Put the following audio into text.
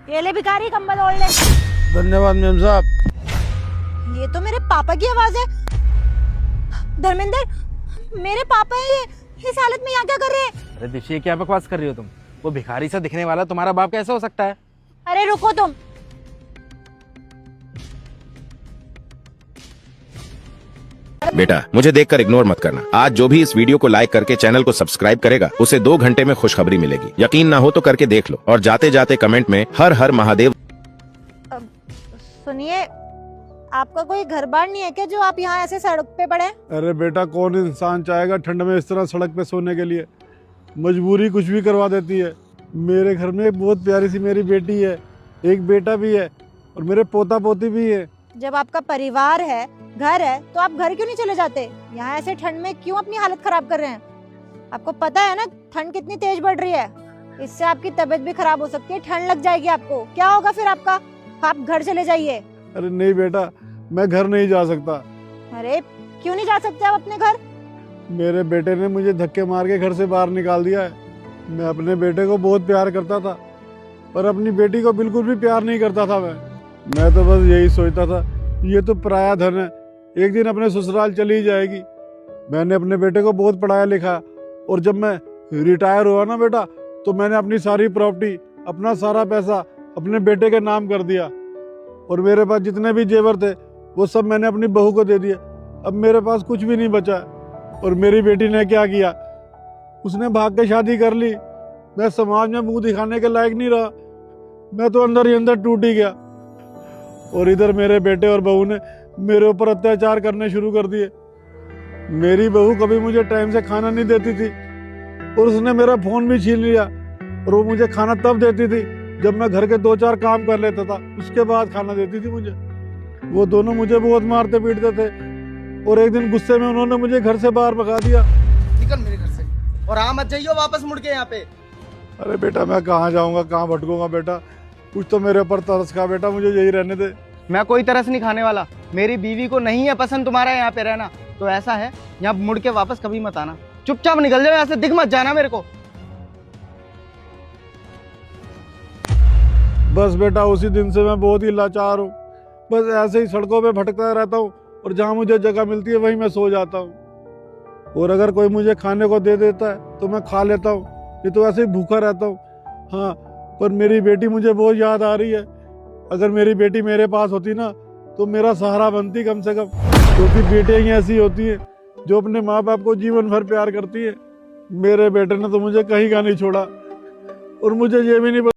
ये ले भिखारी, कंबल ओढ़ ले। धन्यवाद मेम साहब। ये तो मेरे पापा की आवाज है। धर्मेंद्र, मेरे पापा है ये इस हालत में यहाँ क्या कर रहे हैं? अरे दिशी, क्या बकवास कर रही हो तुम? वो भिखारी सा दिखने वाला तुम्हारा बाप कैसे हो सकता है? अरे रुको तुम। बेटा, मुझे देखकर इग्नोर मत करना। आज जो भी इस वीडियो को लाइक करके चैनल को सब्सक्राइब करेगा उसे 2 घंटे में खुशखबरी मिलेगी। यकीन ना हो तो करके देख लो और जाते जाते कमेंट में हर हर महादेव। सुनिए, आपका कोई घर बार नहीं है क्या जो आप यहाँ ऐसे सड़क पे पड़े? अरे बेटा, कौन इंसान चाहेगा ठंड में इस तरह सड़क पे सोने के लिए? मजबूरी कुछ भी करवा देती है। मेरे घर में एक बहुत प्यारी सी मेरी बेटी है, एक बेटा भी है और मेरे पोता पोती भी है। जब आपका परिवार है, घर है, तो आप घर क्यों नहीं चले जाते? यहाँ ऐसे ठंड में क्यों अपनी हालत खराब कर रहे हैं? आपको पता है ना ठंड कितनी तेज बढ़ रही है, इससे आपकी तबीयत भी खराब हो सकती है, ठंड लग जाएगी आपको। क्या होगा फिर आपका? आप घर चले जाइए। अरे नहीं बेटा, मैं घर नहीं जा सकता। अरे क्यों नहीं जा सकते आप अपने घर? मेरे बेटे ने मुझे धक्के मार के घर से बाहर निकाल दिया है। मैं अपने बेटे को बहुत प्यार करता था पर अपनी बेटी को बिल्कुल भी प्यार नहीं करता था। मैं तो बस यही सोचता था, ये तो पराया धन है, एक दिन अपने ससुराल चली जाएगी। मैंने अपने बेटे को बहुत पढ़ाया लिखा और जब मैं रिटायर हुआ ना बेटा, तो मैंने अपनी सारी प्रॉपर्टी, अपना सारा पैसा अपने बेटे के नाम कर दिया और मेरे पास जितने भी जेवर थे वो सब मैंने अपनी बहू को दे दिए। अब मेरे पास कुछ भी नहीं बचा। और मेरी बेटी ने क्या किया, उसने भाग के शादी कर ली। मैं समाज में मुंह दिखाने के लायक नहीं रहा, मैं तो अंदर ही अंदर टूट ही गया। और इधर मेरे बेटे और बहू ने मेरे ऊपर अत्याचार करने शुरू कर दिए। मेरी बहू कभी मुझे टाइम से खाना नहीं देती थी और उसने मेरा फोन भी छीन लिया। और वो मुझे खाना तब देती थी जब मैं घर के 2-4 काम कर लेता था, उसके बाद खाना देती थी मुझे। वो दोनों मुझे बहुत मारते पीटते थे और एक दिन गुस्से में उन्होंने मुझे घर से बाहर भगा दिया। निकल मेरे घर से और आ मत जाइयो वापस मुड़ के यहाँ पे। अरे बेटा, मैं कहाँ जाऊँगा, कहाँ भटकूंगा बेटा? कुछ तो मेरे ऊपर तरस खा बेटा, मुझे यही रहने दे। मैं कोई तरस नहीं खाने वाला। मेरी बीवी को नहीं है पसंद तुम्हारा यहाँ पे रहना, तो ऐसा है यहाँ मुड़ के वापस कभी मत आना। चुपचाप निकल जाओ यहाँ से, दिख मत जाना मेरे को। बस बेटा, उसी दिन से मैं बहुत ही लाचार हूँ। बस ऐसे ही सड़कों पे भटकता रहता हूँ और जहाँ मुझे जगह मिलती है वहीं मैं सो जाता हूँ। और अगर कोई मुझे खाने को दे देता है तो मैं खा लेता हूँ, ये तो ऐसे ही भूखा रहता हूँ। हाँ, पर मेरी बेटी मुझे बहुत याद आ रही है। अगर मेरी बेटी मेरे पास होती ना तो मेरा सहारा बनती कम से कम, क्योंकि बेटियाँ ही ऐसी होती हैं जो अपने माँ बाप को जीवन भर प्यार करती है। मेरे बेटे ने तो मुझे कहीं का नहीं छोड़ा और मुझे ये भी नहीं